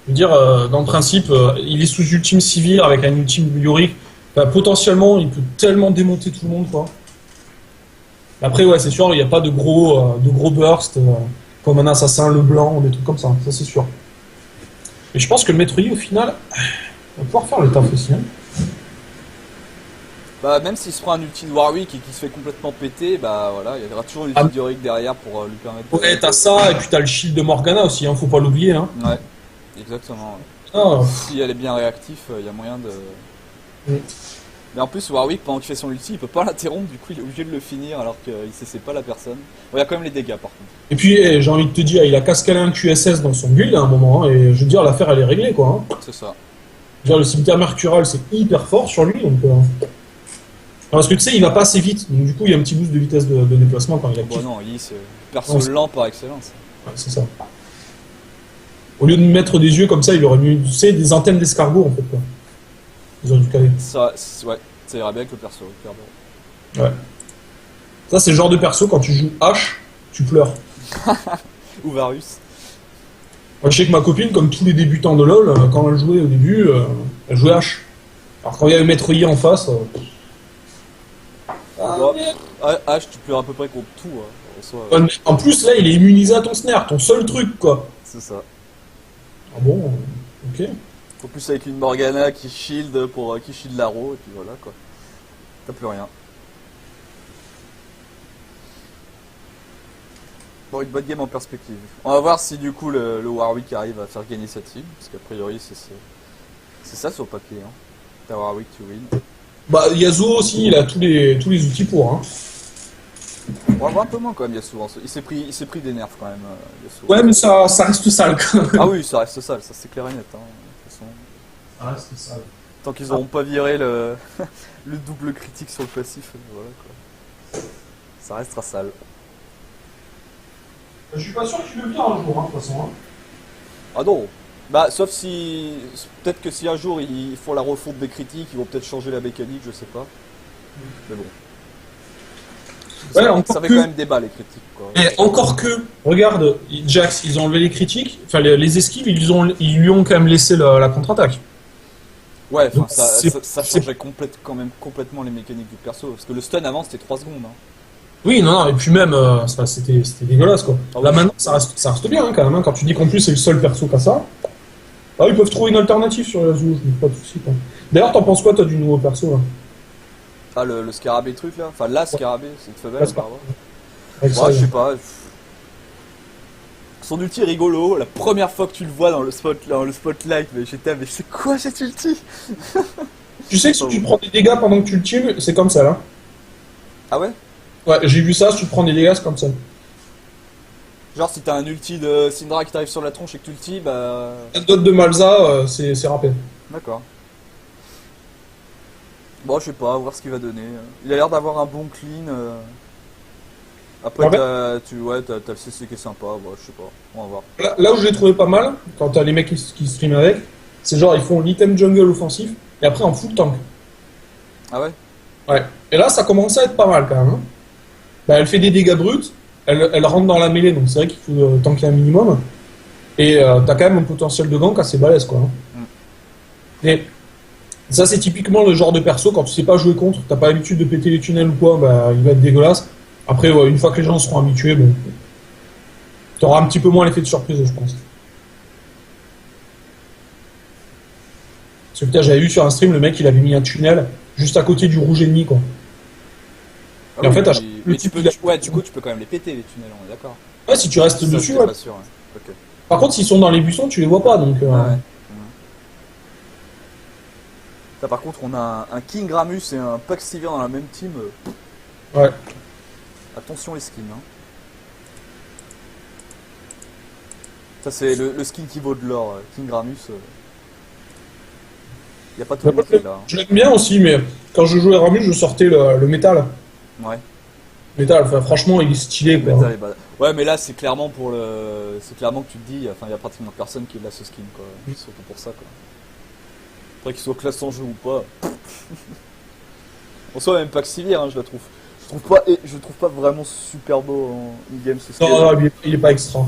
Je veux dire, dans le principe, il est sous ultime Sivir avec un ultime Yorick. Enfin, potentiellement, il peut tellement démonter tout le monde, quoi. Après, ouais, c'est sûr, il n'y a pas de gros bursts comme un assassin, le blanc, des trucs comme ça c'est sûr. Et je pense que le Maître Yi, au final, va pouvoir faire le taf aussi. Hein. Bah, même s'il se prend un ulti de Warwick et qu'il se fait complètement péter, bah voilà, il y aura toujours l'ulti Ah, de Yorick derrière pour lui permettre ouais, t'as ça, et puis t'as le shield de Morgana aussi, hein, faut pas l'oublier. Hein. Ouais, exactement. Ouais. Ah, Si elle est bien réactive, il y a moyen de. mm. Mais en plus, Warwick, pendant qu'il fait son ulti, il peut pas l'interrompre, du coup il est obligé de le finir alors qu'il sait pas la personne. Bon, il y a quand même les dégâts par contre. Et puis, j'ai envie de te dire, il a cascalé un QSS dans son build à un moment, hein, et je veux dire, l'affaire elle est réglée, quoi. Hein. C'est ça. Je veux dire, le cimetière mercural c'est hyper fort sur lui, donc. Parce que tu sais, il va pas assez vite, donc du coup, il y a un petit boost de vitesse de déplacement quand il Bon, active. non, Yi, c'est perso lent par excellence. Ouais, c'est ça. Au lieu de mettre des yeux comme ça, il aurait mis, tu sais, des antennes d'escargot, en fait, quoi. Ils ont dû caler. Ça, ouais, ça ira bien avec le perso, clairement. Ouais. Ça, c'est le genre de perso, quand tu joues H, tu pleures. Ou Varus. Moi, je sais que ma copine, comme tous les débutants de LoL, quand elle jouait au début, elle jouait H. Alors quand il y avait Maître Yi en face... Bon, H, tu pleures à peu près contre tout. Hein, en soi, Ouais, mais en plus, là, il est immunisé à ton snare, ton seul truc, quoi. c'est ça. Ah bon, ok. En plus avec une Morgana qui shield pour qui shield l'aro et puis voilà quoi. T'as plus rien. Bon, une bonne game en perspective. On va voir si du coup le Warwick arrive à faire gagner cette team, parce qu'a priori c'est ça sur le papier. Hein. T'as Warwick to win. Bah, Yasuo aussi, il a tous les outils pour, hein. On va voir un peu moins quand même Yasuo. Il s'est pris des nerfs quand même Yasuo. Ouais, mais ça reste sale, quand même. Ah oui, ça reste sale, ça c'est clair et net. Hein. De toute façon, Ça reste sale. tant qu'ils auront pas viré le le double critique sur le passif, voilà quoi. Ça restera sale. Je suis pas sûr que tu le vires un jour, hein, de toute façon. Hein. Ah non. Bah sauf si peut-être que si un jour ils font la refonte des critiques, ils vont peut-être changer la mécanique, je sais pas. Mais bon. Ouais, Ça fait quand même débat les critiques quoi. Et encore que, regarde, Jax, ils ont enlevé les critiques, enfin les esquives, ils lui ont quand même laissé la contre-attaque. Ouais, enfin Donc, ça changeait quand même complètement les mécaniques du perso. Parce que le stun avant c'était 3 secondes. Hein. Oui, non, et puis même, c'était dégueulasse, quoi. Ah Là, oui. maintenant, ça reste bien, hein, quand même, hein, quand tu dis qu'en plus, c'est le seul perso qui a ça. Ah, ils peuvent trouver une alternative sur Yasuo, je me fais pas de soucis, quoi. D'ailleurs, t'en penses quoi, toi, du nouveau perso, là Ah le scarabée truc là. Enfin la scarabée, c'est une femelle La apparemment. avec ça, Ouais, je sais pas. Son ulti est rigolo, la première fois que tu le vois dans le spotlight, mais j'étais mais c'est quoi cet ulti? Tu sais que si tu prends des dégâts pendant que tu le team, c'est comme ça, là. Ah ouais? Ouais, j'ai vu ça, si tu prends des dégâts, c'est comme ça. Genre si t'as un ulti de Syndra qui t'arrive sur la tronche et que tu ulti, bah... La dot de Malza, c'est râpé. D'accord. Bon, je sais pas, voir ce qu'il va donner. Il a l'air d'avoir un bon clean. Après, En fait, t'as le CC qui est sympa, bon, je sais pas, on va voir. là où je l'ai trouvé pas mal, quand t'as les mecs qui streament avec, c'est genre, ils font l'item jungle offensif, et après en full tank. Ah ouais? Ouais. Et là, ça commence à être pas mal, quand même. Hein. Bah, elle fait des dégâts bruts, elle rentre dans la mêlée, donc c'est vrai qu'il faut tanker un minimum. Et t'as quand même un potentiel de gank assez balèze, quoi. Hein. Et ça, c'est typiquement le genre de perso, quand tu sais pas jouer contre, t'as pas l'habitude de péter les tunnels ou quoi, bah, il va être dégueulasse. Après, ouais, une fois que les gens seront habitués, bon, t'auras un petit peu moins l'effet de surprise, je pense. Parce que putain, j'avais vu sur un stream, le mec, il avait mis un tunnel juste à côté du rouge ennemi, quoi. Ah Et en oui, fait, mais tu peux, ouais, du coup, tu peux quand même les péter, les tunnels, on est d'accord. ouais, si tu restes Ça, dessus, j'étais ouais. pas sûr, ouais. Ok. Par contre, s'ils sont dans les buissons, tu les vois pas, donc... Ah ouais. Là, par contre, on a un King Ramus et un Paxivir dans la même team. Ouais. Attention les skins. Hein. Ça, c'est le skin qui vaut de l'or. King Ramus. Y a pas tout le monde qui est là. Hein. Je l'aime bien aussi, mais quand je jouais Ramus, je sortais le métal. Ouais. Métal, enfin, franchement, il est stylé, quoi. Métal et bad. Ouais, mais là, c'est clairement pour le. C'est clairement que tu te dis. Enfin, y a pratiquement personne qui l'a ce skin, quoi. Surtout pour ça, quoi. Après qu'il soit classe en jeu ou pas. En soi, même Paxivir, hein, je la trouve. Je trouve pas vraiment super beau en in-game ce skin. Non, non, il est pas extra.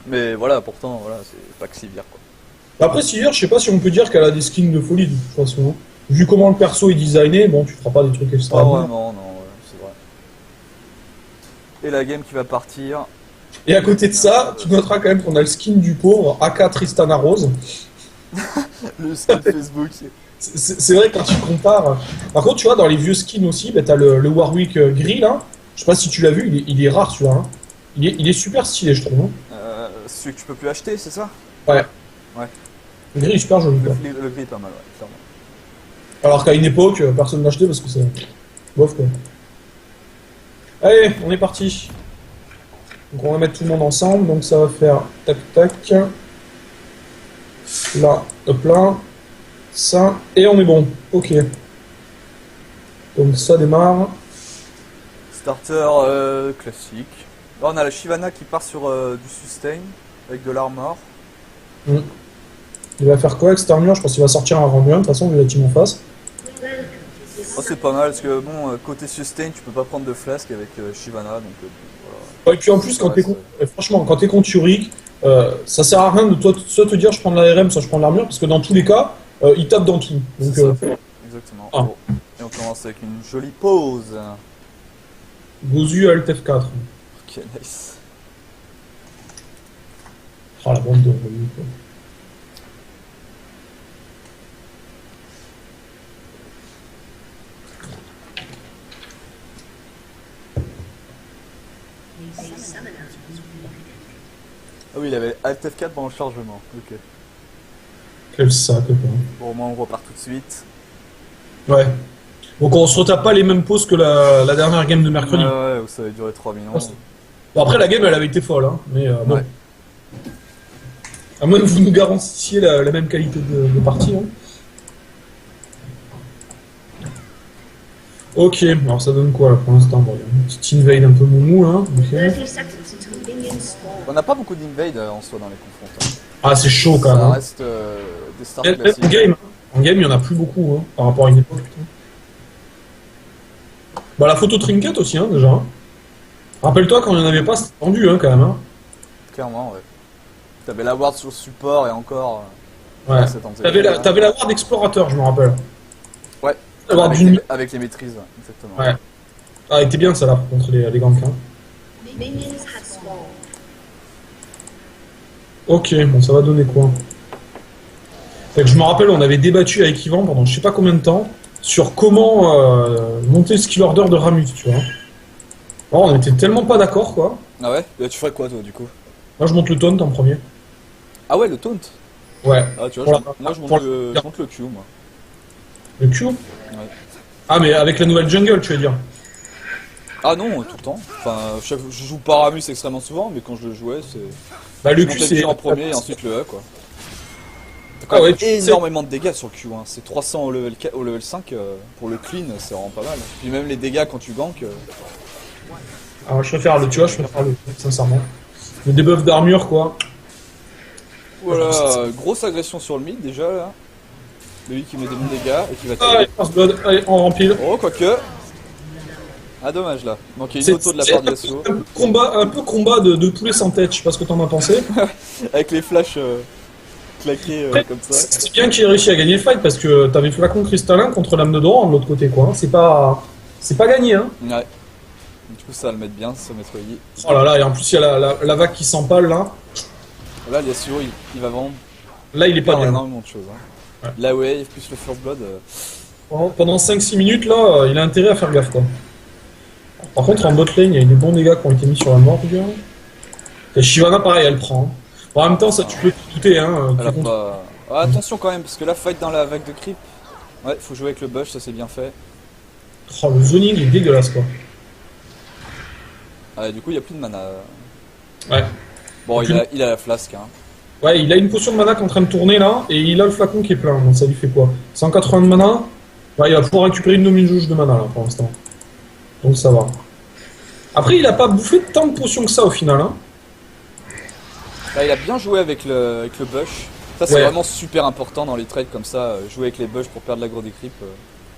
Mais voilà, pourtant, voilà, c'est Paxivir, quoi. Après, Sivir, je sais pas si on peut dire qu'elle a des skins de folie de toute façon. Hein. Vu comment le perso est designé, bon, tu feras pas des trucs Pas extraordinaires. vraiment, non, ouais, c'est vrai. Et la game qui va partir. Et à côté de ça, tu noteras quand même qu'on a le skin du pauvre AK Tristana Rose. Le skin Facebook. C'est vrai quand tu compares. Par contre, tu vois, dans les vieux skins aussi, bah, t'as le Warwick gris là. Je sais pas si tu l'as vu, il est rare celui-là. Hein. Il est super stylé, je trouve. Hein. Celui que tu peux plus acheter, c'est ça? Ouais. Ouais. Le gris est super joli. Quoi. Le gris est pas mal, ouais, clairement. Alors qu'à une époque, personne l'achetait parce que c'est bof quoi. Allez, on est parti. Donc on va mettre tout le monde ensemble, donc ça va faire tac tac. Là, hop là. Ça, et on est bon. Ok. Donc ça démarre. Starter classique. Là on a la Shyvana qui part sur du sustain avec de l'armor. Il va faire quoi avec cette armure? Je pense qu'il va sortir un rendu 1 de toute façon vu la team en face. Oh, c'est pas mal parce que bon, côté sustain tu peux pas prendre de flasque avec Shyvana donc voilà. Ouais, et puis en plus, quand t'es franchement, quand t'es contre Yurik, ça sert à rien de toi soit te dire je prends de la RM, soit je prends de l'armure, parce que dans tous les cas, il tape dans tout. Donc, exactement. Ah. Bon. Et on commence avec une jolie pause. Gozu Alt F4. Ok, nice. Ah, la bande de relou, quoi. Ah oui, il avait Alt F4 pendant le chargement. Ok. Quel sac, quoi. Bon, au moins on repart tout de suite. Ouais. Donc on se retape pas les mêmes pauses que la dernière game de mercredi. Ouais, ça avait duré 3 minutes. Bon, après, la game, elle avait été folle, hein. Mais bon. Ouais. À moins que vous nous garantissiez la même qualité de partie. Hein. Ok, alors ça donne quoi là pour l'instant? Bon, il y a une petite invade un peu moumou là. Okay. On n'a pas beaucoup d'invade en soi dans les confrontes. Ah, c'est chaud quand même. Ça Hein. reste des starts classiques. En game, il y en a plus beaucoup hein, par rapport à une époque. Putain. Bah, la photo trinket aussi, hein, déjà. Hein. Rappelle-toi quand il n'y en avait pas, c'était tendu hein, quand même. Hein. Clairement, ouais. T'avais la ward sur support et encore. Ouais. T'avais la ward explorateur, je me rappelle. Ouais. Avec les maîtrises, exactement. Ouais. Ah, elle était bien ça là contre les ganks. Hein. Ok, bon, ça va donner quoi? Fait que je me rappelle, on avait débattu avec Yvan pendant je sais pas combien de temps sur comment monter le skill order de Ramus, tu vois. Alors, on était tellement pas d'accord, quoi. Ah ouais? Et tu ferais quoi, toi, du coup? Moi, je monte le taunt en premier. Ah ouais, le taunt? Ouais. Ah, tu vois, moi, je monte le Q, moi. Le Q? Ouais. Ah, mais avec la nouvelle jungle, tu veux dire? Ah non, tout le temps. Enfin, je joue pas Ramus extrêmement souvent, mais quand je le jouais, c'est... Bah, le Q, c'est... en premier et ensuite le E, quoi. Ah ouais, énormément de dégâts sur le Q, hein. C'est 300 au level 5, pour le clean, c'est vraiment pas mal. Puis même les dégâts quand tu gank... Alors, je préfère le, tu vois, je préfère le, sincèrement. Le debuff d'armure, quoi. Voilà, grosse agression sur le mid, déjà, là. Lui qui met des bons dégâts et qui va Allez, first blood, allez, on rempile. Oh, quoique... Ah, dommage, là. Donc, il y a une auto de la part de Yasuo. Un peu combat de poulet sans tête, je sais pas ce que t'en as pensé. Avec les flashs... claqué comme ça. C'est bien qu'il ait réussi à gagner le fight parce que t'avais flacon cristallin contre lame de Doran de l'autre côté quoi. C'est pas gagné hein. Ouais. Du coup ça va le mettre bien, ça va mettre Yi. Oh là là et en plus il y a la vague qui s'empale là. Là Yasuo il va vendre. Là il est pas bien. Énormément de choses. Hein. Ouais. La wave plus le first blood. Pendant 5-6 minutes là il a intérêt à faire gaffe quoi. Par contre en bot lane il y a eu des bons dégâts qui ont été mis sur la mort regarde. Et Shyvana pareil elle prend. Hein. Bon, en même temps ça tu peux te douter hein. Ah, attention quand même, parce que là, fight dans la vague de creep. Ouais, faut jouer avec le bush, ça c'est bien fait. Oh, le zoning est dégueulasse quoi. Ah, du coup, il n'y a plus de mana. Ouais. Bon, il a la flasque. Hein. Ouais, il a une potion de mana qui est en train de tourner là, et il a le flacon qui est plein, donc ça lui fait quoi? 180 de mana. Ouais, il va pouvoir récupérer une demi-jauge de mana là pour l'instant. Donc ça va. Après, il a pas bouffé tant de potions que ça au final. Hein. Là, il a bien joué avec le bush. Ça, c'est vraiment super important dans les trades comme ça. Jouer avec les bush pour perdre l'aggro des creeps,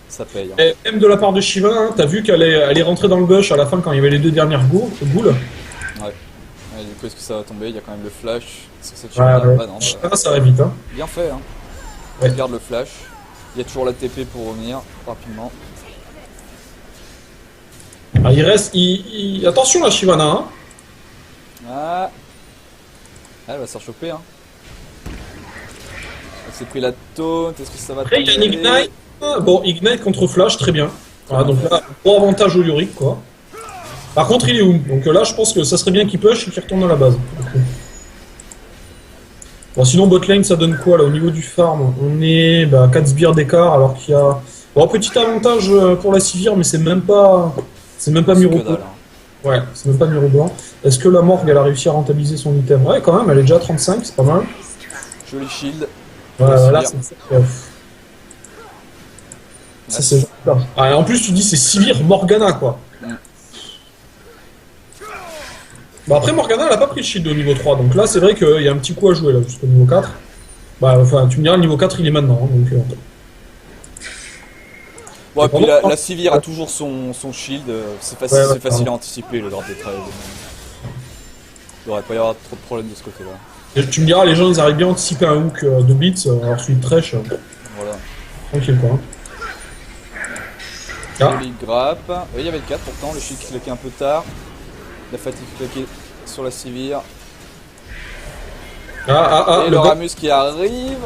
ça paye. Hein. Et même de la part de Shiva, hein, t'as vu qu'elle est rentrée dans le bush à la fin quand il y avait les deux dernières goules. Ouais. Elle coup, est-ce que ça va tomber? Il y a quand même le flash. Est-ce que ça tue? Ouais. Bah non, Ça va vite, hein. bien fait, hein. Ouais. Regarde le flash. Il y a toujours la TP pour revenir rapidement. Ah, il reste. Attention la Shyvana, hein. Ah, elle va se faire choper, hein. Elle s'est pris la taunt. Est-ce que ça va Après, il y a tomber? une Ignite. Bon, Ignite contre Flash, très bien. Voilà, donc là, gros avantage au Yorick, quoi. Par contre, il est où? Donc là, je pense que ça serait bien qu'il push et qu'il retourne à la base. Bon, sinon, botlane, ça donne quoi là au niveau du farm? On est 4 sbires d'écart alors qu'il y a. Bon, petit avantage pour la Sivir, mais c'est même pas. C'est même pas C'est que Mirobo. dalle, hein. Ouais, c'est même pas Mirobo. Est-ce que la Morgue, elle a réussi à rentabiliser son item? Ouais, quand même, elle est déjà à 35, c'est pas mal. Joli shield. Ouais, là, Sivir. ça, c'est. Ah, et en plus, tu dis c'est Sivir Morgana, quoi. Mm. Bah après Morgana elle a pas pris le shield au niveau 3 donc là c'est vrai qu'il y a un petit coup à jouer là jusqu'au niveau 4. Bah enfin tu me diras le niveau 4 il est maintenant hein, donc Bon, et puis pendant- la Sivir a toujours son shield. C'est facile, Ouais, c'est facile à pardon. anticiper le drop des trails. Il devrait pas y avoir trop de problèmes de ce côté-là. Et tu me diras les gens ils arrivent bien à anticiper un hook de blitz alors celui de Thresh Voilà. tranquille quoi. Ah. Joli grappe. Oui, il y avait le 4 pourtant. Le shield claquait un peu tard. La fatigue claquée sur la Sivir. Ah, Et le le gars, Ramus qui arrive.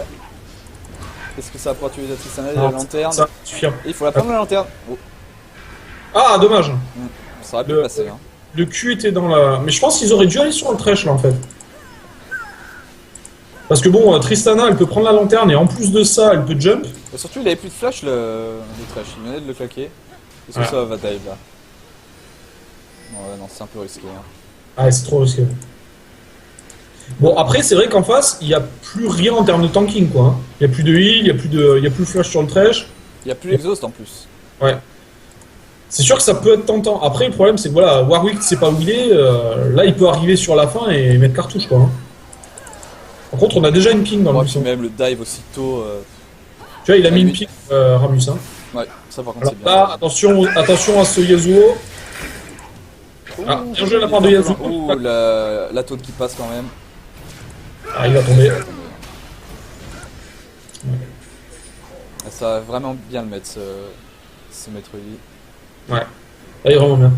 Est-ce que ça va pouvoir tuer la Tristana et la lanterne? ça suffit. Et il faut la prendre la lanterne. Oh, Ah dommage. ça aurait pu Le- passer. Hein. Le cul était dans la. Mais je pense qu'ils auraient dû aller sur le Thresh là en fait. Parce que bon Tristana elle peut prendre la lanterne et en plus de ça elle peut jump. Et surtout, il avait plus de flash le trash. Il venait de le claquer. Est-ce que Ouais. ça va dive là? Ouais, non, c'est un peu risqué. Hein. Ah c'est trop risqué. Bon après c'est vrai qu'en face il n'y a plus rien en termes de tanking quoi. Hein. Il n'y a plus de heal, il y a plus flash sur le Thresh. Il n'y a plus l'exhaust en plus. Ouais. C'est sûr que ça peut être tentant. Après le problème c'est que voilà Warwick c'est pas où il est. Là il peut arriver sur la fin et mettre cartouche quoi. Hein. Par contre on a déjà une ping dans le Ouais, mission. puis même le dive aussitôt. Tu vois il a mis Ouais, une lui- ping Ramus. Hein. Ouais, ça par contre Alors c'est bien. là attention à ce Yasuo. Ah, bien joué de la part de Yasuo. Ouh, la taunt qui passe quand même. Ah, il va tomber. Ça va vraiment bien le mettre, ce maître Yi. Ouais. Là, il est vraiment bien.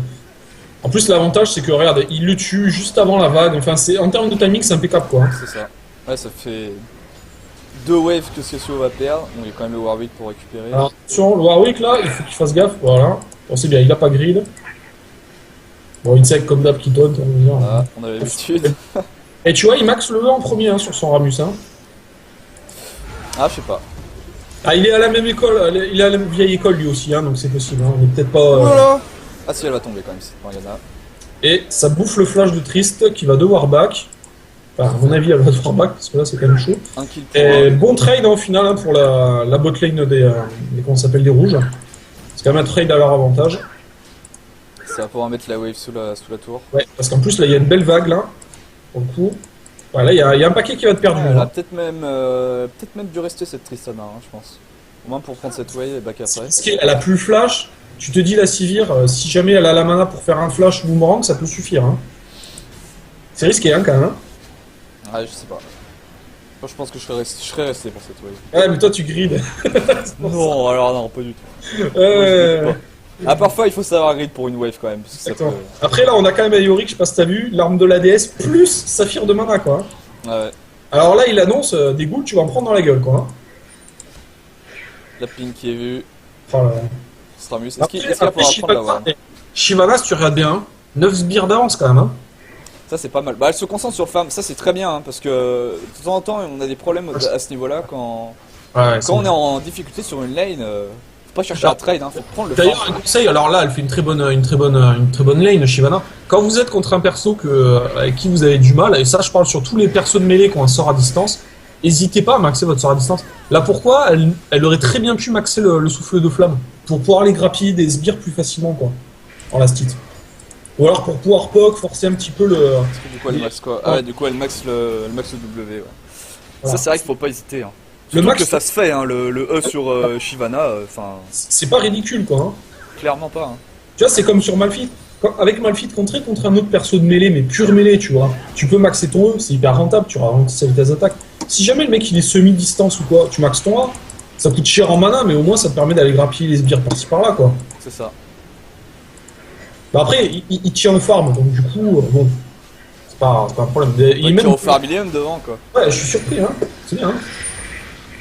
En plus, l'avantage, c'est que, regarde, il le tue juste avant la vague. Enfin, en termes de timing, c'est impeccable, quoi. Hein. C'est ça. Ouais, ça fait 2 waves que Sessio va perdre. Donc il y a quand même le Warwick pour récupérer. Alors, attention, le Warwick, là, il faut qu'il fasse gaffe. Voilà. Bon, c'est bien, il a pas grid. Bon, Insect, comme d'hab, qui taunt. Ah, on avait l'habitude. Et tu vois, il max le E en premier hein, sur son Ramus. Hein. Ah, je sais pas. Ah, il est à la même école. Il est à la vieille école, lui aussi. Hein, donc c'est possible. Hein. Il est peut-être pas... Voilà. Ah si, elle va tomber quand même, cette Morgana. Et ça bouffe le flash de Trist, qui va devoir back. Enfin, à mon avis, elle va devoir back, parce que là, c'est quand même chaud. Un kill pour Et un. bon trade hein, au final hein, pour la botlane des comment ça s'appelle des rouges. C'est quand même un trade à leur avantage. Ça va pouvoir mettre la wave sous la tour. Ouais, parce qu'en plus là il y a une belle vague là. Pour le coup. Ouais, là il y a un paquet qui va être perdu. Elle hein. a peut-être même dû rester cette Tristana, hein, je pense. Au moins pour prendre cette wave et back après. Parce qu'elle a plus le flash. Tu te dis la Sivir, si jamais elle a la mana pour faire un flash boomerang, ça peut suffire. Hein. C'est risqué hein, quand même. Hein. Ah, je sais pas. Moi, je pense que je serais resté pour cette wave. Ouais, mais toi tu grides. Non, alors non, pas du tout. Euh, Ah, parfois il faut savoir grid pour une wave quand même. Parce que ça peut... Exactement. Après là on a quand même Ayoric, je sais pas si t'as vu, l'arme de la déesse plus saphir de mana quoi. Ah ouais. Alors là il annonce des ghouls, tu vas en prendre dans la gueule quoi. Hein. La ping qui est vue. Oh là là. Stramus. Est-ce Après, qu'il va pouvoir prendre la wave? Shyvana, si tu regardes bien, 9 sbires d'avance quand même. Hein. Ça c'est pas mal. Bah elle se concentre sur le farm, ça c'est très bien hein, parce que de temps en temps on a des problèmes à ce niveau là quand on est en difficulté sur une lane, faut pas chercher à trade, hein, faut prendre le D'ailleurs, farm. un conseil, alors là, elle fait une très bonne lane, Shyvana. Quand vous êtes contre un perso avec qui vous avez du mal, et ça je parle sur tous les persos de mêlée qui ont un sort à distance, n'hésitez pas à maxer votre sort à distance. Là pourquoi elle aurait très bien pu maxer le souffle de flamme, pour pouvoir les grappiller des sbires plus facilement quoi, en last hit. Ou alors pour pouvoir poke, forcer un petit peu le... Parce que du coup elle max quoi? Ah ouais, du coup elle max le W, ouais. Voilà. Ça c'est vrai qu'il faut pas hésiter. Hein. Le Surtout max- que ça se fait, hein, le E sur Shyvana, enfin C'est pas ridicule quoi. Hein. clairement pas. Hein. Tu vois, c'est comme sur Malphite. avec Malphite contre un autre perso de mêlée, mais pur mêlée, tu vois, tu peux maxer ton E, c'est hyper rentable, tu ralentis sa vitesse d'attaque. Si jamais le mec il est semi-distance ou quoi, tu maxes ton A, ça coûte cher en mana, mais au moins ça te permet d'aller grappiller les sbires par-ci par-là, quoi. C'est ça. Bah après, il tient le farm, donc du coup, bon, c'est pas un problème. Il tire au farmilium devant, quoi. Ouais, je suis surpris, hein, c'est bien, hein.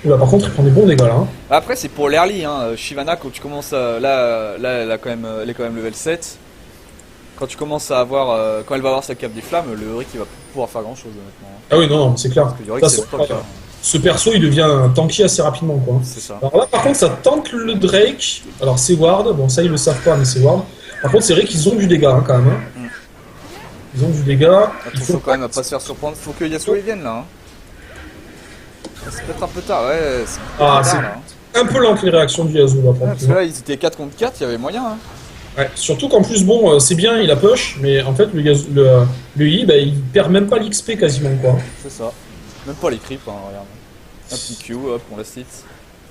Là, par contre, il prend des bons dégâts, là. Hein. Après, c'est pour l'early, hein. Shyvana, quand tu commences à... Là, elle est quand même level 7. Quand tu commences à avoir... quand elle va avoir sa cape des flammes, le Yorick, il va pouvoir faire grand-chose, honnêtement. Ah oui, non, c'est clair. Parce que Yorick, c'est le top, hein. Ce perso, il devient tanky assez rapidement, quoi. C'est ça. Alors là, par contre, ça tente le Drake. Alors, c'est Ward. Bon, ça, ils le savent pas, mais c'est Ward. Par contre, c'est vrai qu'ils ont du dégât, hein, quand même. Hein. Ils ont du dégât. Attention quand même à pas se faire surprendre. Faut que Yasuo il vienne, là. Hein. C'est peut-être un peu tard, ouais. C'est un peu lent les réactions du Yasuo, là. Parce que là, ils étaient 4 contre 4, il y avait moyen, hein. Ouais, surtout qu'en plus, bon, c'est bien, il a push, mais en fait, le I, bah, il perd même pas l'XP quasiment, quoi. C'est ça. Même pas les creeps, hein, regarde. Un petit Q, hop, on la cite.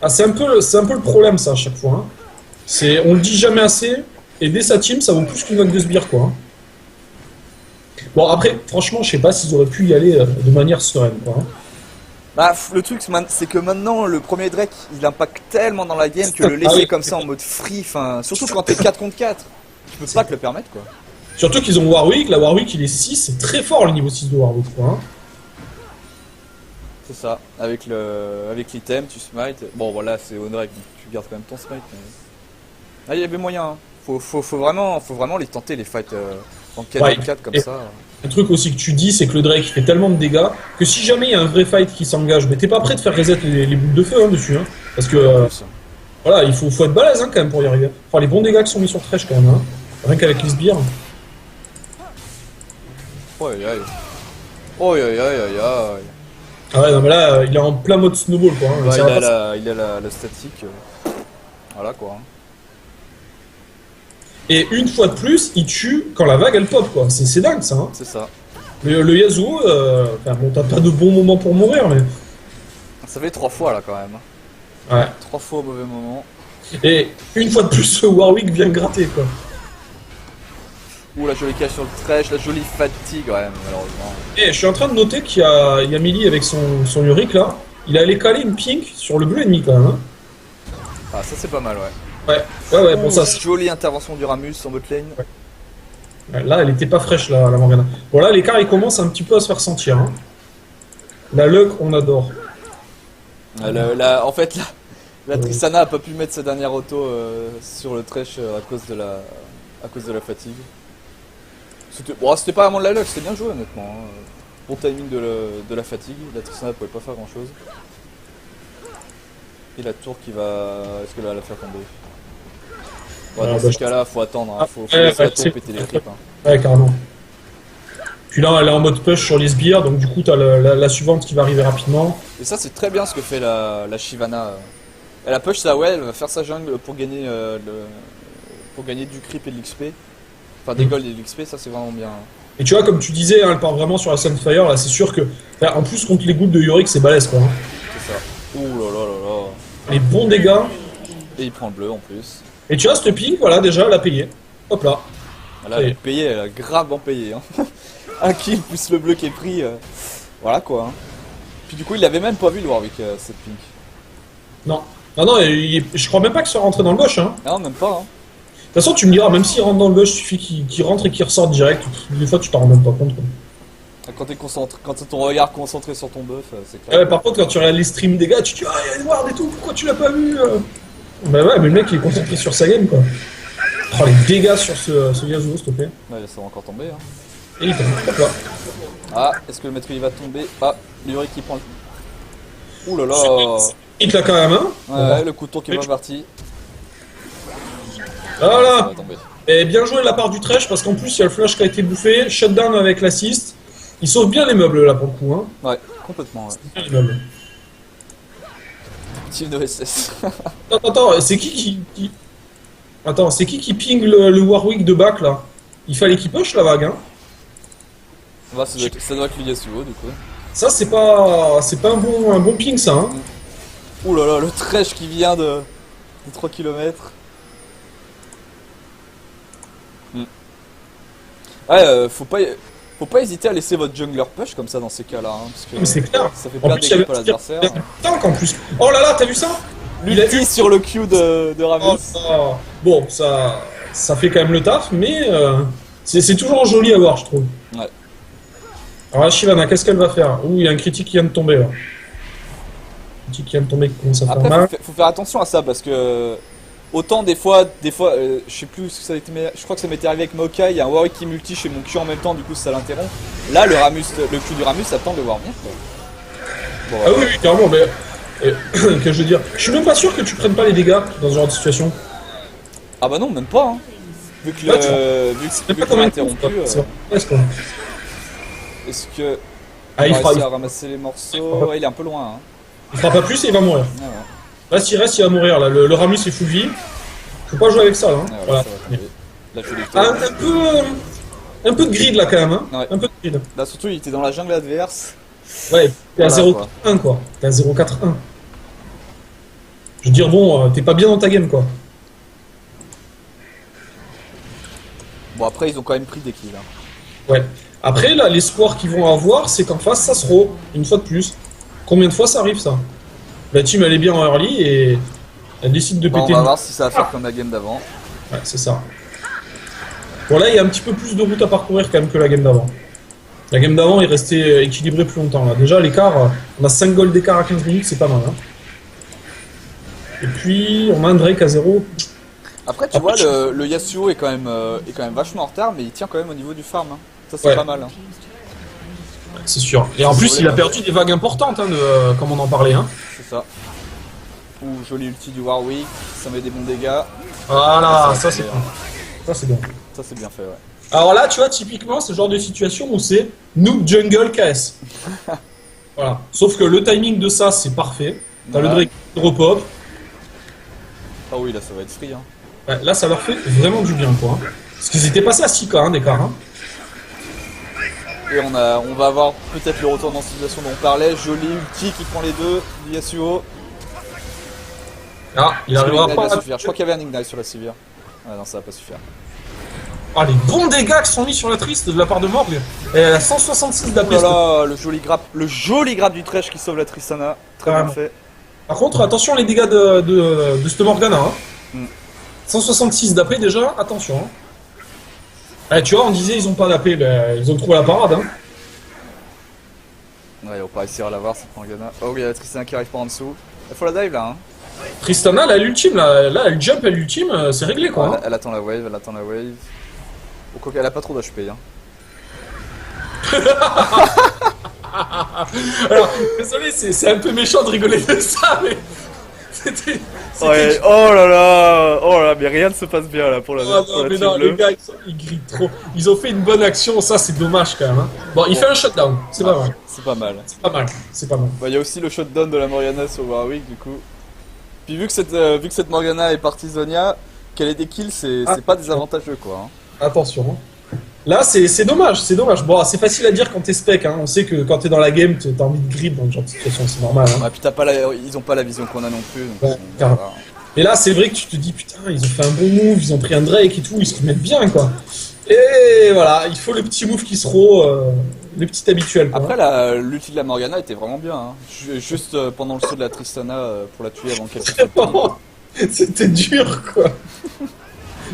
Ah, c'est un peu le problème, ça, à chaque fois. Hein. On le dit jamais assez, et dès sa team, ça vaut plus qu'une vague de sbires, quoi. Bon, après, franchement, je sais pas s'ils auraient pu y aller de manière sereine, quoi. Bah, le truc, c'est que maintenant, le premier Drake, il impacte tellement dans la game que le laisser comme ça en mode free, enfin, surtout quand t'es 4 contre 4, tu peux pas te le permettre, quoi. Surtout qu'ils ont Warwick, la Warwick, il est 6, c'est très fort le niveau 6 de Warwick, quoi. Hein. C'est ça, avec l'item, tu smite. Bon, voilà, c'est au Drake, donc tu gardes quand même ton smite. Mais... Ah, il y avait moyen, hein. Faut vraiment les tenter, les fights en 4 4 comme ça. Un truc aussi que tu dis, c'est que le Drake fait tellement de dégâts que si jamais il y a un vrai fight qui s'engage, mais t'es pas prêt de faire reset les boules de feu hein, dessus. Hein, parce que voilà, il faut être balèze hein, quand même pour y arriver. Enfin, les bons dégâts qui sont mis sur Thresh quand même. Hein, rien qu'avec les sbires. Oh aïe aïe. Oh aïe aïe aïe aïe. Ah ouais, non mais là, il est en plein mode snowball quoi. Hein, ouais, il a la statique. Voilà quoi. Et une fois de plus, il tue quand la vague elle pop quoi. C'est dingue ça. Hein. C'est ça. Le Yasuo, bon, t'as pas de bons moments pour mourir, mais. Ça fait 3 fois là quand même. Ouais. 3 fois au mauvais moment. Et une fois de plus, Warwick vient gratter quoi. Ouh, la jolie cache sur le Thresh, la jolie fatigue quand même, malheureusement. Et je suis en train de noter qu'il y a Millie avec son Yorick là. Il a allé caler une pink sur le bleu ennemi quand même. Hein. Ah, ça c'est pas mal, ouais. Ouais, bon ça. Jolie intervention du Ramus en bot lane. Ouais. Là, elle était pas fraîche la Morgana. Bon, là, l'écart il commence un petit peu à se faire sentir. Hein. La luck, on adore. En fait, la Tristana a pas pu mettre sa dernière auto sur le Thresh à cause de la fatigue. C'était pas vraiment de la luck, c'était bien joué honnêtement. Hein. Bon timing de la fatigue, la Tristana pouvait pas faire grand chose. Et la tour qui va... Est-ce qu'elle va la faire tomber? Ouais, dans ce cas-là, faut attendre, hein. Faut laisser la tour péter les creeps. Hein. Ouais, carrément. Puis là, elle est en mode push sur les sbires, donc du coup, t'as la suivante qui va arriver rapidement. Et ça, c'est très bien ce que fait la Shyvana. Elle a push sa well, elle va faire sa jungle pour gagner, du creep et de l'XP. Enfin, des golds et de l'XP, ça c'est vraiment bien. Et tu vois, comme tu disais, hein, elle part vraiment sur la Sunfire, là, c'est sûr que... en plus, contre les gouttes de Yorick, c'est balèze, quoi. Hein. C'est ça. Ouh là là là là. Les bons dégâts. Et il prend le bleu en plus. Et tu vois, ce ping, voilà, déjà, elle a payé. Hop là. Là, elle a payé, elle a gravement payé. Hein. Un kill plus le bleu qui est pris. Voilà quoi. Hein. Puis du coup, il avait même pas vu le Warwick, cette pink. Non. Non, je crois même pas qu'il soit rentré dans le bush. Hein. Non, même pas. Hein. De toute façon, tu me diras, même s'il rentre dans le bush, il suffit qu'il rentre et qu'il ressorte direct. Des fois, tu t'en rends même pas compte. Quoi. Quand t'es concentré, quand t'as ton regard concentré sur ton buff, c'est clair. Ouais, par contre, quand tu regardes les streams des gars, tu te dis, ah, il y a Edward et tout, pourquoi tu l'as pas vu Bah ouais, mais le mec, il est concentré sur sa game, quoi. Oh, les dégâts sur ce Yasuo, s'il te plaît. Ouais, ça va encore tomber. Hein. Et il tombe, hop là. Ah, est-ce que le maître il va tomber? Ah, Lyric qui prend le... Ouh là là. Il te l'a quand même, hein. Ouais, le couteau qui est pas parti. Voilà. Et bien joué de la part du Thresh, parce qu'en plus, il y a le flash qui a été bouffé, shutdown avec l'assist. Il sauve bien les meubles, là, pour le coup, hein. Ouais, complètement, ouais. Les meubles. Team de SS. Attends, c'est qui Attends, c'est qui ping le Warwick de back, là? Il fallait qu'il push la vague, hein. Bah, ça doit être le Yasuo, du coup. Ça, c'est pas un bon ping, ça, hein. Ouh là là, le Thresh qui vient de 3 km. Ouais, faut pas hésiter à laisser votre jungler push comme ça dans ces cas-là, hein, parce que Mais c'est clair. ça fait En plein de plus, il y avait dégâts pour l'adversaire. tank en plus. Oh là là, t'as vu ça? L'ulti sur le Q de Oh, Rammus. bon, ça fait quand même le taf, mais c'est toujours joli à voir, je trouve. Ouais. Alors là, Shyvana, qu'est-ce qu'elle va faire? Ouh, il y a un critique qui vient de tomber là. Critique qui vient de tomber qui commence à faire Après, mal. faut faire attention à ça parce que autant des fois, je sais plus ce que ça a été, je crois que ça m'était arrivé avec Maokai, il y a un Warwick qui multi chez mon Q en même temps, du coup ça l'interrompt. Là, le Q du Rammus attend de voir venir. Bon, Ah oui, clairement, mais. Que je veux dire, je suis même pas sûr que tu prennes pas les dégâts dans ce genre de situation. Ah bah non, même pas. Hein. Vu que Là, vu que l'a interrompu. Quoi. Est-ce que Ah, il il va fera, réussir à ramasser les morceaux? Ouais, il est un peu loin. Hein. il fera pas plus et il va mourir. Ah ouais. Là, s'il reste, il va mourir. Là, le Rammus est full vie. Faut pas jouer avec ça là. Hein. Ah ouais, Voilà. ça va tomber. Là, je fais des Un peu de grid là quand même. Hein. Ouais. Un peu de grid. Là, surtout, il était dans la jungle adverse. Ouais, t'es à Voilà, 0,4-1 quoi. T'es à 0,4-1. Je veux dire, bon, t'es pas bien dans ta game quoi. Bon, après, ils ont quand même pris des kills. Hein. Ouais. Après, là, l'espoir qu'ils vont avoir, c'est qu'en face, ça se roule, une fois de plus. Combien de fois ça arrive ça? La team, elle est bien en early et elle décide de Bon, péter on va une- voir si ça va faire comme la game d'avant. Ouais, c'est ça. Bon, là, il y a un petit peu plus de route à parcourir quand même que la game d'avant. La game d'avant est restée équilibrée plus longtemps. Là. Déjà, l'écart, on a 5 goals d'écart à 15 minutes, c'est pas mal. Hein. Et puis, on a un Drake à 0. Après, tu vois, le Yasuo est quand même vachement en retard, mais il tient quand même au niveau du farm. Hein. Ça, c'est Ouais. pas mal. Hein. C'est sûr. Et en plus, il a perdu des vagues importantes, hein, comme on en parlait. Hein. C'est ça. Ouh, joli ulti du Warwick, ça met des bons dégâts. Voilà, Ça, ça c'est c'est bien. bon. Ça c'est bon. Ça, c'est bien fait, ouais. Alors là, tu vois, typiquement, c'est le genre de situation où c'est noob jungle KS. Voilà. Sauf que le timing de ça, c'est parfait. T'as le Voilà. Drake qui drop-up. Ah oui, là, ça va être free. Hein. Ouais, là, ça leur fait vraiment du bien, quoi. Parce qu'ils étaient passés à 6K, hein, d'écart. Hein. Et on va avoir peut-être le retour dans cette situation dont on parlait. Joli ulti qui prend les deux du Yasuo. Ah, il Est-ce que arrivera l'ignite pas va à... suffire? Je crois qu'il y avait un ignite sur la Sivir. Ah non, ça va pas suffire. Ah, les bons dégâts qui sont mis sur la triste de la part de Morg. Et elle a 166 Oh d'AP. là là, le joli grab du Thresh qui sauve la Tristana. Très bien Carrément. fait. Par contre, attention les dégâts de cette Morgana. Hein. Mm. 166 d'AP déjà, attention. Hein. Tu vois, on disait ils ont pas d'AP, ben, ils ont trouvé la parade. Hein. Ouais, on va pas réussir à l'avoir cette Morgana. Oh oui, il y a la Tristana qui arrive par en dessous. Il faut la dive là. Hein. Tristana, là, l'ultime, là, elle jump, elle l'ultime, c'est réglé quoi. Ouais, Hein. elle attend la wave, elle attend la wave. Au cas elle a pas trop d'HP. Hein. Alors, désolé, c'est un peu méchant de rigoler de ça, mais c'était. Ouais, oh là, mais rien ne se passe bien là pour la, Ah pour non, la mais team non, bleue. les gars, ils grillent trop. Ils ont fait une bonne action, ça c'est dommage quand même. Hein. Bon, il fait un shutdown, c'est pas mal. C'est pas mal. C'est pas mal, c'est pas mal. Bah, il y a aussi le shutdown de la Morgana sur Warwick du coup. Puis vu que cette Morgana est partie Zonia, qu'elle ait des kills, c'est pas désavantageux quoi. Hein. Attention. Hein. Là, c'est dommage, c'est dommage. Bon, c'est facile à dire quand t'es spec, hein. On sait que quand t'es dans la game, t'as envie de grid dans ce genre de situation, c'est normal. Hein. Ouais, puis ils ont pas la vision qu'on a non plus. Donc, Ouais, carrément. Et là, c'est vrai que tu te dis, putain, ils ont fait un bon move, ils ont pris un Drake et tout, ils se remettent bien, quoi. Et voilà, il faut le petit move qui se le petit habituel, quoi. Après, l'ulti de la Morgana était vraiment bien. Hein. Juste pendant le saut de la Tristana pour la tuer avant qu'elle se fasse Vraiment, c'était dur, quoi.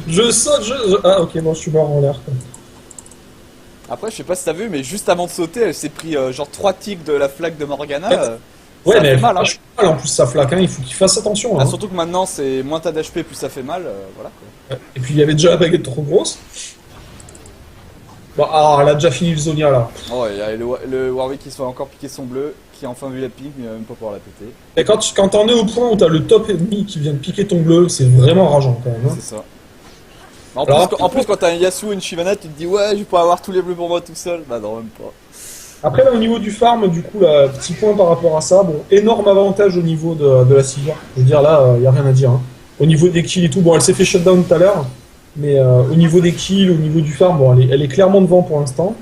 Je saute, Ah, ok, non, je suis mort en l'air, quoi. Après, je sais pas si t'as vu, mais juste avant de sauter, elle s'est pris genre 3 ticks de la flaque de Morgana. Ouais, ça mais fait mal, hein. mal, en plus, sa flaque, hein, il faut qu'il fasse attention. Ah, Hein. surtout que maintenant, c'est moins t'as d'HP, plus ça fait mal. Voilà quoi. Et puis, il y avait déjà la baguette trop grosse. Bon, ah, elle a déjà fini le Zonia, là. Oh, il y a le Warwick qui se fait encore piquer son bleu, qui a enfin vu la pique, mais il va même pas pouvoir la péter. Et quand t'en es au point où t'as le top ennemi qui vient de piquer ton bleu, c'est vraiment rageant, quand même. Hein. C'est ça. En, Alors, plus, en plus, quand t'as un Yasuo ou une Shyvana, tu te dis ouais, je vais pas avoir tous les bleus pour moi tout seul. Bah non, même pas. Après, là, au niveau du farm, du coup, là, petit point par rapport à ça. Bon, énorme avantage au niveau de la Sivir. Je veux dire, là, y a rien à dire. Hein. Au niveau des kills et tout, bon, elle s'est fait shutdown tout à l'heure. Mais au niveau des kills, au niveau du farm, bon, elle est clairement devant pour l'instant.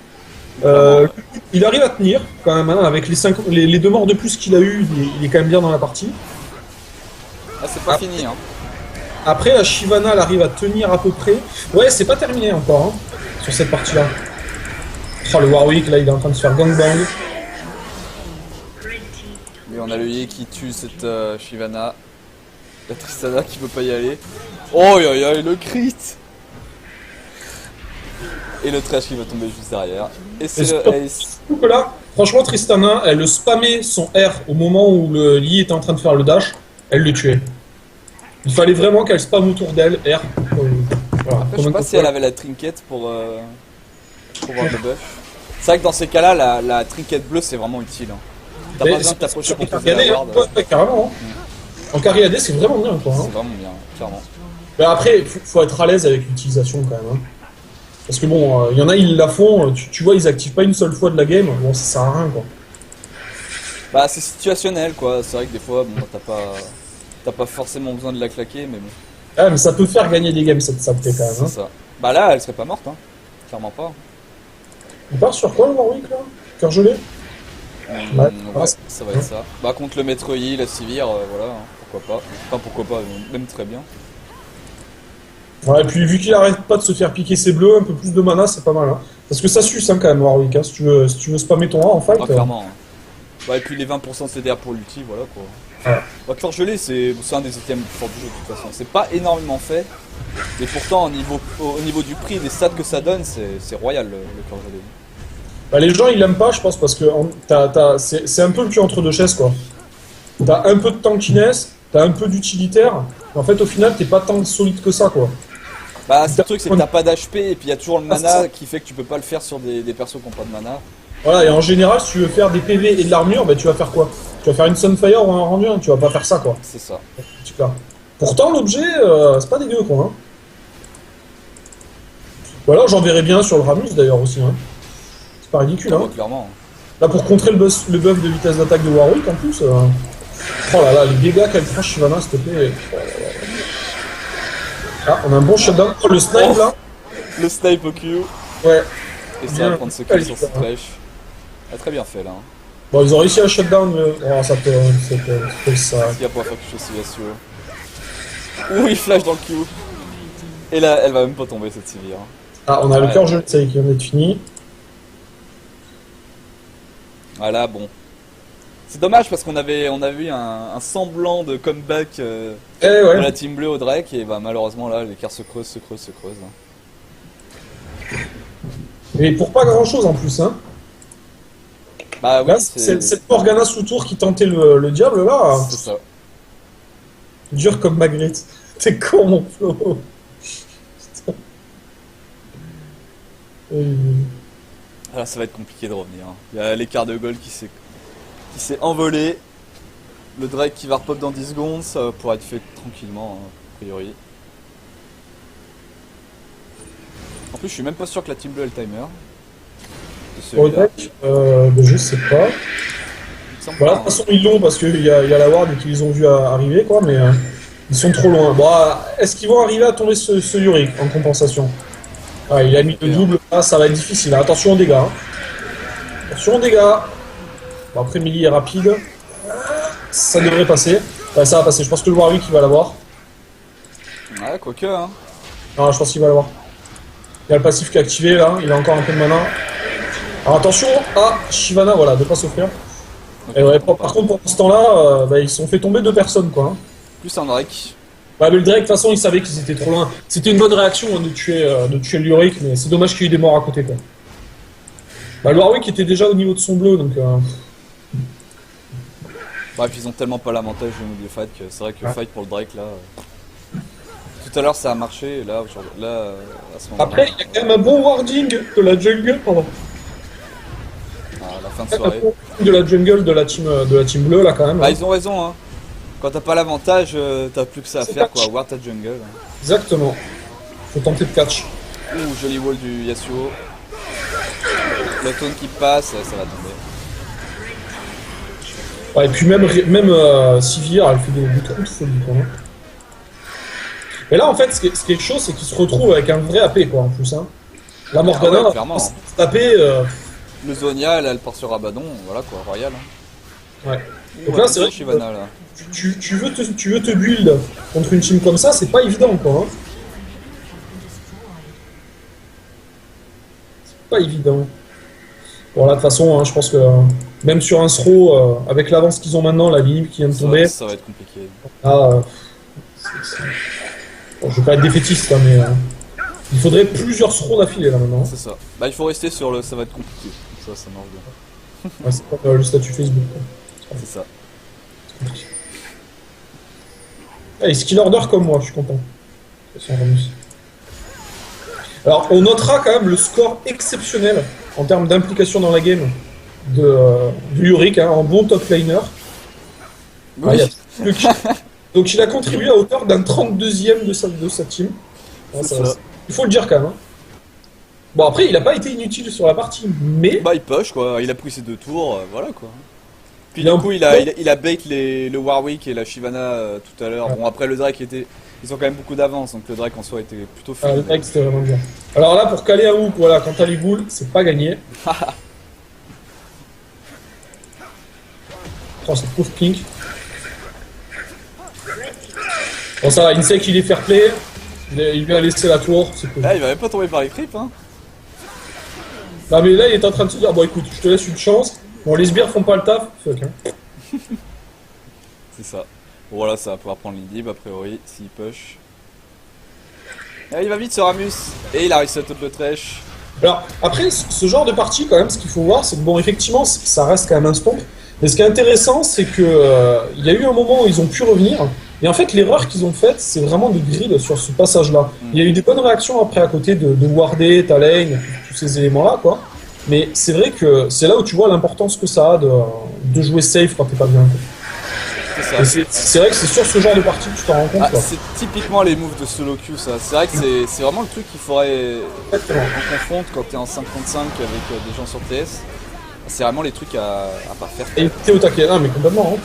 Il arrive à tenir, quand même, hein, avec les 2 morts de plus qu'il a eu, il est quand même bien dans la partie. Ah, c'est pas fini, hein. Après, la Shyvana, elle arrive à tenir à peu près. Ouais, c'est pas terminé encore. Hein. sur cette partie-là. Oh, le Warwick, là, il est en train de se faire gangbang. Et on a le Yi qui tue cette Shyvana. La Tristana qui peut pas y aller. Oh le crit. Et le trash qui va tomber juste derrière. Et c'est le ace. Que là, franchement, Tristana, elle spammait son R au moment où le Yi était en train de faire le dash. Elle le tuait. Il fallait vraiment qu'elle spamme autour d'elle, R. Voilà. Après, je sais pas si elle avait la trinket pour voir le buff. C'est vrai que dans ces cas-là, la trinket bleue c'est vraiment utile. Hein. T'as pas besoin de t'approcher pour poser la ward. Ouais, carrément. En carry AD, c'est vraiment bien, quoi. Hein. C'est vraiment bien, clairement. Mais après, faut être à l'aise avec l'utilisation quand même. Hein. Parce que bon, y en a, ils la font, tu vois, ils activent pas une seule fois de la game, bon, ça sert à rien, quoi. Bah, c'est situationnel, quoi. C'est vrai que des fois, bon, t'as pas forcément besoin de la claquer, mais bon. Ah, mais ça peut faire gagner des games, ça peut quand même. C'est ça. Bah là, elle serait pas morte, hein. Clairement pas. On part sur quoi, le Warwick, là? Cœur gelé? Ouais, ça va être ça. Bah, contre le maître Yi, la Sivir, voilà, hein, pourquoi pas. Enfin, pourquoi pas, même très bien. Ouais, et puis vu qu'il arrête pas de se faire piquer ses bleus, un peu plus de mana, c'est pas mal. Hein. Parce que ça suce, hein, quand même, Warwick, hein, si tu veux spammer ton A en fight. Ah, clairement. Bah, et puis les 20% CDR pour l'ulti, voilà, quoi. Ouais. Bah, cœur gelé, c'est un des items forts du jeu, de toute façon. C'est pas énormément fait, mais pourtant, au niveau du prix, des stats que ça donne, c'est royal, le cœur gelé. Bah, les gens ils l'aiment pas, je pense, parce que c'est un peu le cul entre deux chaises, quoi. T'as un peu de tankiness, t'as un peu d'utilitaire, mais en fait au final t'es pas tant solide que ça, quoi. Bah c'est le truc, c'est que t'as pas d'HP et puis il y a toujours le mana qui fait que tu peux pas le faire sur des persos qui ont pas de mana. Voilà, et en général si tu veux faire des PV et de l'armure, bah tu vas faire quoi? Tu vas faire une Sunfire ou un rendu, hein, tu vas pas faire ça, quoi. C'est ça. Pourtant l'objet, c'est pas dégueu, quoi. Hein. Voilà, j'en verrais bien sur le Ramus d'ailleurs aussi, hein. C'est pas ridicule, hein. Clairement. Là, pour contrer le buff de vitesse d'attaque de Warwick, en plus... Oh là là, les dégâts qu'elle prend Shyvana, s'il te plaît... Ah, on a un bon shutdown. Oh, le snipe, là. Le snipe au Q. Ouais. Et ça va prendre ce kill sur cette flèche. Ah, très bien fait, là. Hein. Bon, ils ont réussi à shutdown, mais... Oh, ça peut... C'est ça. Il y a pas faire quelque chose de Yasuo. Ouh, il flash dans le Q. Et là, elle va même pas tomber, cette Sivir. Ah, on a le cœur gelé, ça y est, qui vient d'être fini. Voilà, bon. C'est dommage parce qu'on avait eu un semblant de comeback de la team bleue au Drake et bah malheureusement là l'écart se creuse. Hein. Et pour pas grand chose en plus, hein. Bah oui, là, c'est Morgana sous tour qui tentait le diable là. C'est ça. Dur comme Magritte. T'es con mon Flo. Ah, ça va être compliqué de revenir. Hein. Il y a l'écart de gold qui s'est envolé. Le Drake qui va repop dans 10 secondes, ça pourra être fait tranquillement, hein, a priori. En plus, je suis même pas sûr que la team bleue ait le timer. Je sais pas. Voilà, de toute façon, ils l'ont parce qu'il y a la ward et qu'ils ont vu arriver, quoi, mais ils sont trop loin. Bon, est-ce qu'ils vont arriver à tomber ce Yorick en compensation? Ah, il a mis le double, là, ça va être difficile. Attention aux dégâts. Hein. Attention aux dégâts. Bon, après, Millie est rapide. Ça devrait passer. Ouais, ça va passer. Je pense que le Warwick, il va l'avoir. Ouais, quoique, hein. Non, je pense qu'il va l'avoir. Il y a le passif qui est activé, là. Il a encore un peu de mana. Alors, attention à Shyvana, voilà, de pas s'offrir. Okay, et ouais, par contre, pendant ce temps-là, ils se sont fait tomber 2 personnes, quoi. Hein. Plus un Drake. Ouais, mais le Drake, de toute façon, il savait qu'ils étaient trop loin. C'était une bonne réaction hein, de tuer le Yorick, mais c'est dommage qu'il y ait eu des morts à côté, quoi. Bah, le Warwick était déjà au niveau de son bleu, donc... Ouais, puis ils ont tellement pas l'avantage au niveau des fights que c'est vrai que le fight pour le Drake, là... Tout à l'heure, ça a marché, et là, à ce moment-là... Après, il y a quand même un bon warding de la jungle, pardon. À la fin de soirée. De la jungle de la team bleue, là, quand même. Bah, hein. ils ont raison, hein. Quand t'as pas l'avantage, t'as plus que ça à faire, quoi. Ward ta jungle. Hein. Exactement. Faut tenter de catch. Ouh, joli wall du Yasuo. Le taunt qui passe, ça va tomber. Ouais, et puis même Sivir, elle fait des trucs de folie, quoi. Hein. Et là, en fait, ce qui est chaud, c'est qu'il se retrouve avec un vrai AP, quoi, en plus. Hein. La Morgana, clairement. Taper... Le Zonia, elle part sur Abaddon, voilà, quoi, royal. Hein. Ouais. Donc là, c'est vrai que Shyvana, là. Tu veux te build contre une team comme ça, c'est pas évident, quoi. Hein. pas évident. Bon, là, de toute façon, hein, je pense que même sur un throw, avec l'avance qu'ils ont maintenant, la ligne qui vient de tomber, Ça va être compliqué. là, bon, je veux pas être défaitiste, hein, mais il faudrait plusieurs throws d'affilée là maintenant. C'est ça. Bah, il faut rester sur le ça va être compliqué. Ça marche bien. Ouais, c'est comme le statut Facebook. Quoi. C'est ça. Allez, skill order comme moi, je suis content. Alors, on notera quand même le score exceptionnel en termes d'implication dans la game de Yorick, hein, en bon top laner. Oui. Donc, il a contribué à hauteur d'un 32e de sa team. Ouais, Ça. il faut le dire quand même. Hein. Bon, après, il n'a pas été inutile sur la partie, mais. Bah, il push quoi. Il a pris ses 2 tours, voilà quoi. Puis Il a du un coup, peu- il a bait le Warwick et la Shyvana tout à l'heure. Ouais. Bon, après, le Drake était. Ils ont quand même beaucoup d'avance, donc le Drake en soi était plutôt fini. Le deck, c'était vraiment bien. Alors là, pour caler un hook, voilà, quand t'as les boules, c'est pas gagné. Oh, c'est pauvre Pink. Bon, ça va, Insec, il est fair play. Il lui a laissé la tour, c'est cool. Là, il va même pas tomber par les creeps, hein. Non, mais là, il est en train de se dire, bon, écoute, je te laisse une chance. Bon, les sbires font pas le taf. Fuck, hein. C'est ça. Bon, voilà, ça va pouvoir prendre l'inhib a priori, s'il push. Et il va vite ce Ramus. Et il a reset le trash. Alors, après, ce genre de partie, quand même, ce qu'il faut voir, c'est que, bon, effectivement, ça reste quand même un stomp. Mais ce qui est intéressant, c'est que il y a eu un moment où ils ont pu revenir. Et en fait, l'erreur qu'ils ont faite, c'est vraiment de grid sur ce passage-là. Il y a eu des bonnes réactions après à côté de warder, ta lane, tous ces éléments-là, quoi. Mais c'est vrai que c'est là où tu vois l'importance que ça a de jouer safe quand t'es pas bien. Quoi. C'est ça. Et c'est vrai que c'est sur ce genre de partie que tu t'en rends compte. Ah, Quoi. c'est typiquement les moves de solo queue, ça. C'est vrai que c'est vraiment le truc qu'il faudrait Exactement. en confronte quand t'es en 5 contre 5 avec des gens sur TS. C'est vraiment les trucs à pas faire. Et t'es au taquet, non mais complètement. Hein.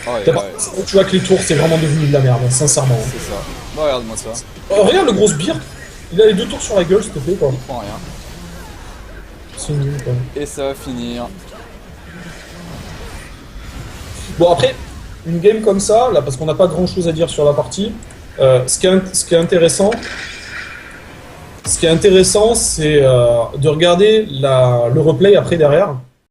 Ouais, ouais, Tu vois que les tours c'est vraiment devenu de la merde, hein, sincèrement. c'est ça. Bon, regarde-moi ça. Regarde le gros sbire, il a les 2 tours sur la gueule s'il te plaît quoi. Il prend rien. C'est nul quoi. Et ça va finir. Bon après, une game comme ça, là parce qu'on n'a pas grand chose à dire sur la partie, ce qui est intéressant, c'est de regarder le replay après derrière.